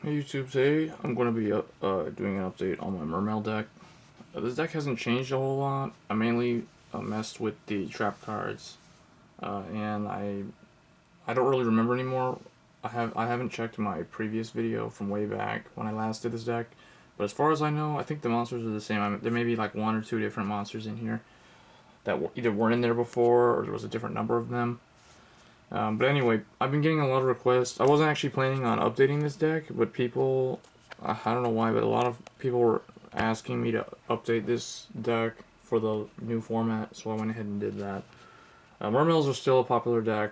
Hey YouTube, today I'm going to be doing an update on my Mermail deck. This deck hasn't changed a whole lot. I mainly messed with the trap cards, and I don't really remember anymore. I haven't checked my previous video from way back when I last did this deck, but as far as I know, I think the monsters are the same. There may be like one or two different monsters in here that either weren't in there before or there was a different number of them. But anyway, I've been getting a lot of requests. I wasn't actually planning on updating this deck, but people, I don't know why, but a lot of people were asking me to update this deck for the new format, so I went ahead and did that. Mermails are still a popular deck.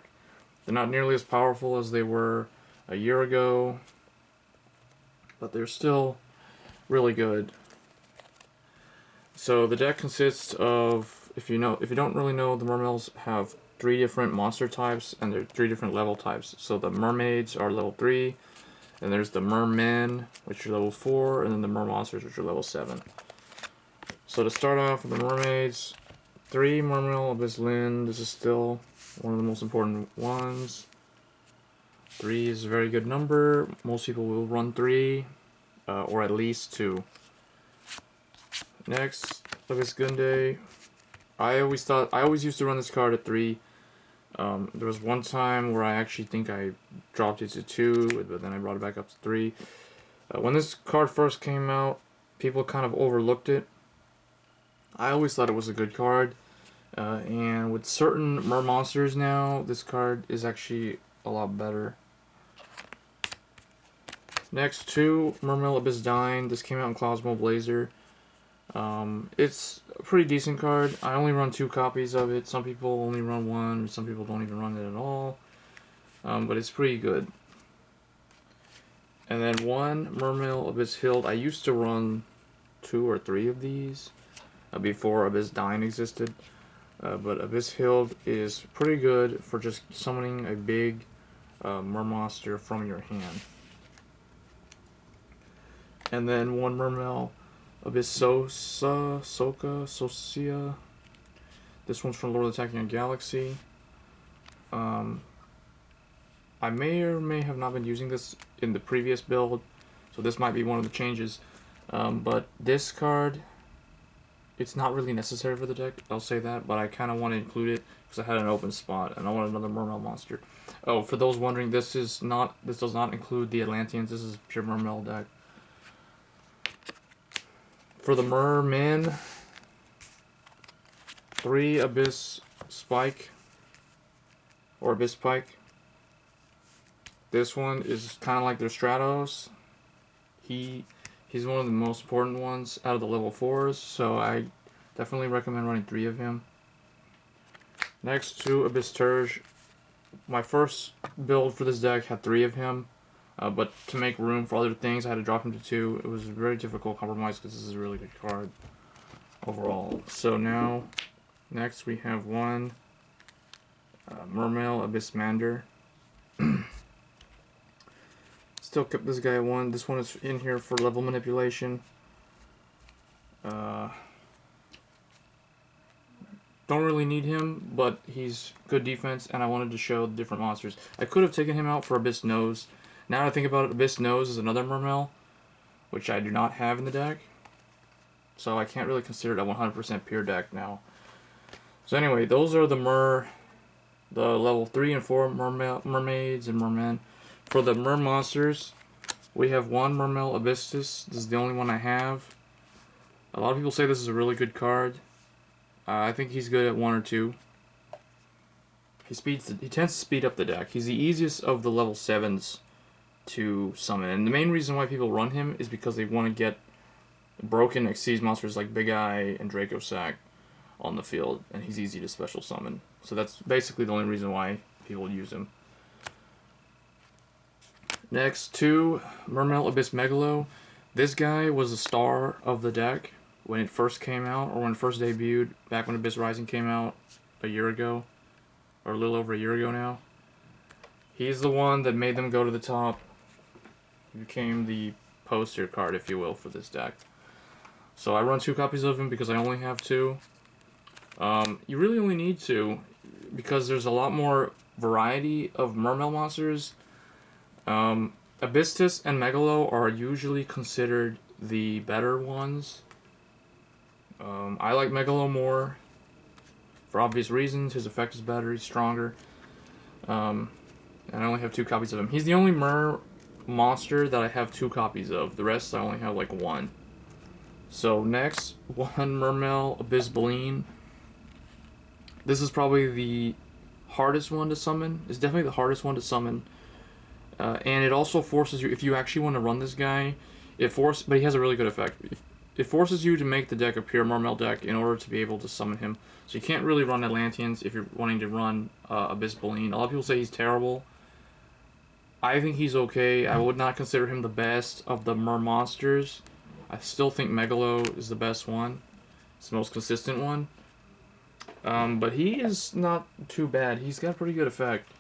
They're not nearly as powerful as they were a year ago, but they're still really good. So the deck consists of, if you don't really know, the Mermails have 3 different monster types, and they're 3 different level types. So the mermaids are level 3, and there's the mermen, which are level 4, and then the mermonsters, which are level 7. So to start off with the mermaids, 3 Mermail Abysslinde. This is still one of the most important ones. 3 is a very good number. Most people will run 3, or at least 2. Next, Abyssgunde. I always used to run this card at 3. There was one time where I actually think I dropped it to 2, but then I brought it back up to 3. When this card first came out, people kind of overlooked it. I always thought it was a good card, and with certain mermonsters now, this card is actually a lot better. Next, 2 Mermail Abyssdine. This came out in Cosmo Blazer. It's a pretty decent card. I only run 2 copies of it. Some people only run 1, some people don't even run it at all. But it's pretty good. And then 1 Mermail Abysshilde. I used to run 2 or 3 of these before Abyssdine existed. But Abysshilde is pretty good for just summoning a big mermonster from your hand. And then 1 Mermail Abyssocea. This one's from Lord of the Tachyon Galaxy. I may or may have not been using this in the previous build, so this might be one of the changes. But this card, it's not really necessary for the deck, I'll say that, but I kind of want to include it because I had an open spot and I want another Mermail monster. Oh, for those wondering, this does not include the Atlanteans. This is a pure Mermail deck. For the mermen, 3 Abyssspike or Abysspike. This one is kind of like their Stratos. He's one of the most important ones out of the level 4s, so I definitely recommend running 3 of him. Next, 2 Abyssturge. My first build for this deck had 3 of him. But to make room for other things, I had to drop him to 2. It was a very difficult compromise because this is a really good card overall. So now, next we have 1 Mermail Abyssmander. Still kept this guy at 1. This one is in here for level manipulation. Don't really need him, but he's good defense, and I wanted to show the different monsters. I could have taken him out for Abyss Nose. Now that I think about it, Abyss Nose is another Mermail, which I do not have in the deck. So I can't really consider it a 100% pure deck now. So anyway, those are the level 3 and 4 mermaids and mermen. For the mermonsters, we have 1 Mermail Abysssteus. This is the only one I have. A lot of people say this is a really good card. I think he's good at 1 or 2. He tends to speed up the deck. He's the easiest of the level 7s to summon, and the main reason why people run him is because they want to get broken Xyz monsters like Big Eye and Draco Sack on the field, and he's easy to special summon. So that's basically the only reason why people use him. Next, 2 Mermail Abyssmegalo. This guy was the star of the deck when it first came out, or when it first debuted, back when Abyss Rising came out a year ago, or a little over a year ago now. He's the one that made them go to the top. He became the poster card, if you will, for this deck. So I run 2 copies of him because I only have 2. You really only need 2 because there's a lot more variety of Mermail monsters. Abyssteus and Megalo are usually considered the better ones. I like Megalo more for obvious reasons. His effect is better, he's stronger. And I only have 2 copies of him. He's the only monster that I have 2 copies of. The rest I only have like 1. So next, one Mermail Abyssbalaen. This is probably the hardest one to summon. It's definitely the hardest one to summon. And it also forces you, if you actually want to run this guy, but he has a really good effect. It forces you to make the deck a pure Mermail deck in order to be able to summon him. So you can't really run Atlanteans if you're wanting to run Abyssbalaen. A lot of people say he's terrible. I think he's okay. I would not consider him the best of the monsters. I still think Megalo is the best one. It's the most consistent one. But he is not too bad. He's got a pretty good effect.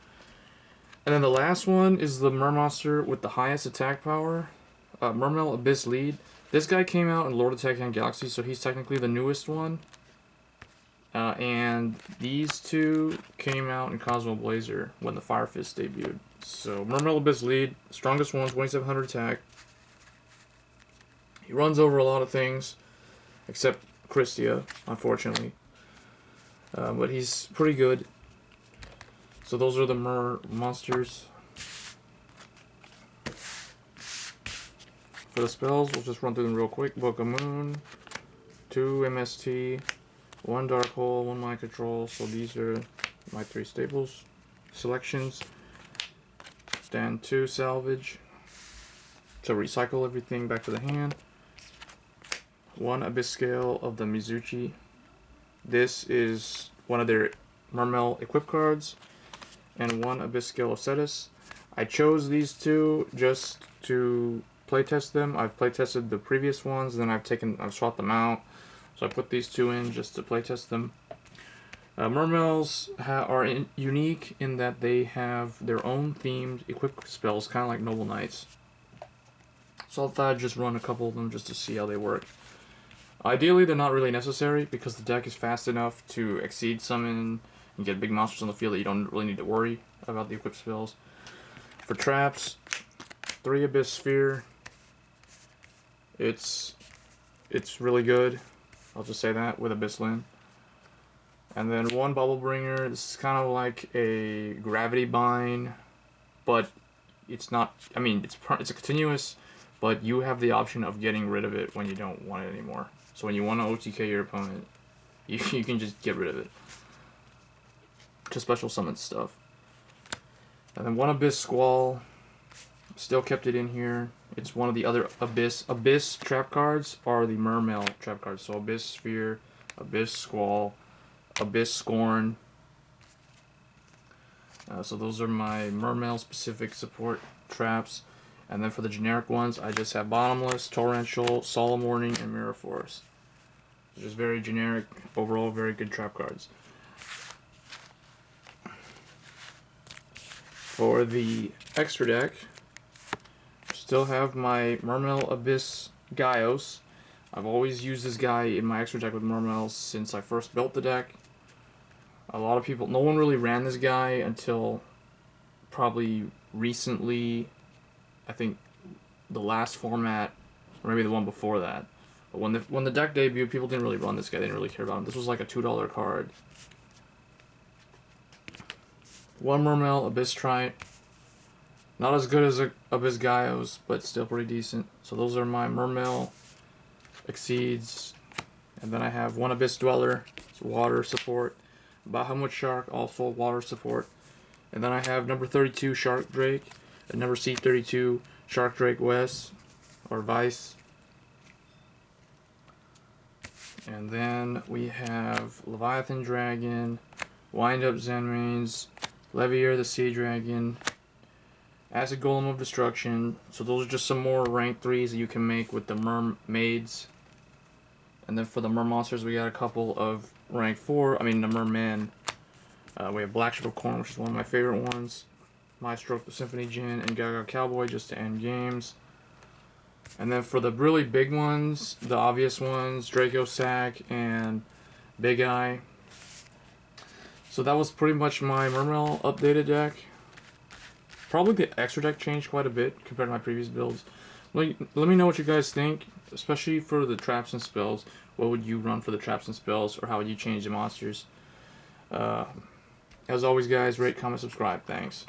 And then the last one is the Mermonster with the highest attack power. Mermail Abyssleed. This guy came out in Lord of Tachyon Galaxy, so he's technically the newest one. And these 2 came out in Cosmo Blazer when the Fire Fist debuted. So Mermail Abyssleed, strongest one, 2700 attack. He runs over a lot of things, except Christia, unfortunately. But he's pretty good. So those are the monsters. For the spells, we'll just run through them real quick. Book of Moon, 2 MST, 1 Dark Hole, 1 Mind Control. So these are my 3 staples. Selections. Stand 2 Salvage. So recycle everything back to the hand. 1 Abyss-scale of the Mizuchi. This is one of their Mermail equip cards. And 1 Abyss-scale of Cetus. I chose these 2 just to playtest them. I've playtested the previous ones, then I've swapped them out. So I put these 2 in just to playtest them. Mermails are unique in that they have their own themed equip spells, kind of like Noble Knights. So I thought I'd just run a couple of them just to see how they work. Ideally, they're not really necessary because the deck is fast enough to exceed summon and get big monsters on the field that you don't really need to worry about the equip spells. For traps, 3 Abyss Sphere. It's really good. I'll just say that with Abysslinde. And then 1 Bubble Bringer. This is kind of like a Gravity Bind, but it's not. I mean, it's a continuous, but you have the option of getting rid of it when you don't want it anymore. So when you want to OTK your opponent, you can just get rid of it. To special summon stuff. And then 1 Abyss-Squall. Still kept it in here. It's one of the other Abyss trap cards are the Mermail trap cards. So Abyss Sphere, Abyss-Squall, Abyss-Scorn. So those are my Mermail specific support traps. And then for the generic ones, I just have Bottomless, Torrential, Solemn Warning, and Mirror Force. Just very generic, overall very good trap cards. For the extra deck, still have my Mermail Abyssgaios. I've always used this guy in my extra deck with Mermails since I first built the deck. A lot of people, no one really ran this guy until probably recently. I think the last format, or maybe the one before that. But when the deck debuted, people didn't really run this guy. They didn't really care about him. This was like a $2 card. 1 Mermail Abysstrite. Not as good as Abyssgaios, but still pretty decent. So those are my Mermail Exceeds. And then I have 1 Abyss Dweller, it's water support. Bahamut Shark, also water support. And then I have number 32 Shark Drake, and number C32 Shark Drake West, or Veiss. And then we have Leviathan Dragon, Wind Up Zenmaines, Leviair the Sea Dragon, Acid Golem of Destruction. So those are just some more rank 3s that you can make with the mermaids. And then for the mermonsters, we got a couple of rank 4, the merman. We have Black Ship of Corn, which is one of my favorite ones. Maestro the Symphony Djinn, and Gaga Cowboy just to end games. And then for the really big ones, the obvious ones, Draco Sack and Big Eye. So that was pretty much my Mermail updated deck. Probably the extra deck changed quite a bit compared to my previous builds. Let me know what you guys think, especially for the traps and spells. What would you run for the traps and spells, or how would you change the monsters? As always, guys, rate, comment, subscribe. Thanks.